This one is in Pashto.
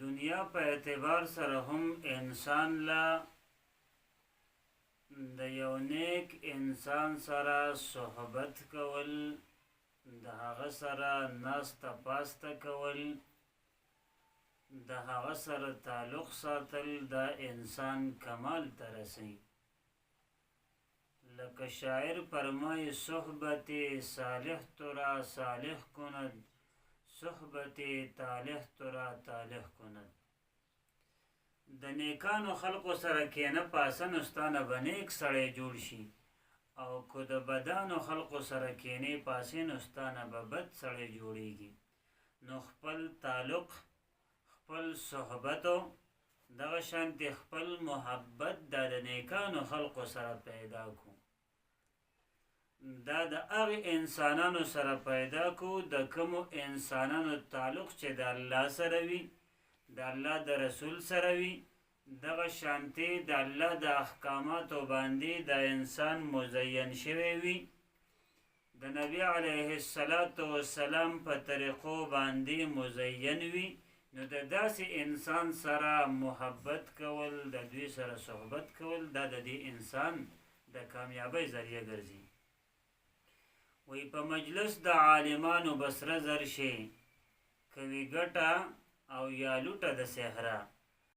دنیا په اعتبار سره هم انسان لا د یو نیک انسان سره صحبت کول، د هغه سره ناسته پاسته کول، د هغه سره تعلق ساتل دا انسان کمال ته رسوي. لکه شاعر فرمایي صحبت صالح ترا صالح کند، صحبت طالح ترا طالح کند. د نیکانو خلقو سره کینه پاسه نستانه به نیک سړی جوړ شي، او که د بدانو خلقو سره کینې پاسې نستانه به بد سړی جوړیږي. نو خپل تعلق، خپل صحبتو دغه شانتې خپل محبت دا د نیکانو خلقو سره پیدا کو. دا د هغې انسانانو سره پیدا کو د کومو انسانانو تعلق چې د الله سره وي، د الله د رسول سره وي. دغه شانتې د الله د احکاماتو باندې د انسان مزین شوی وي، د نبی علیه السلام په طریقو باندې مزین وي. نو د داسې انسان سره محبت کول، د دوی سره صحبت کول، دا د دې انسان د کامیابی ذریعه ګرځي. وی په مجلس د عالمانو بسره زر شي، کوي ګټه او یا لوټه د صحرا.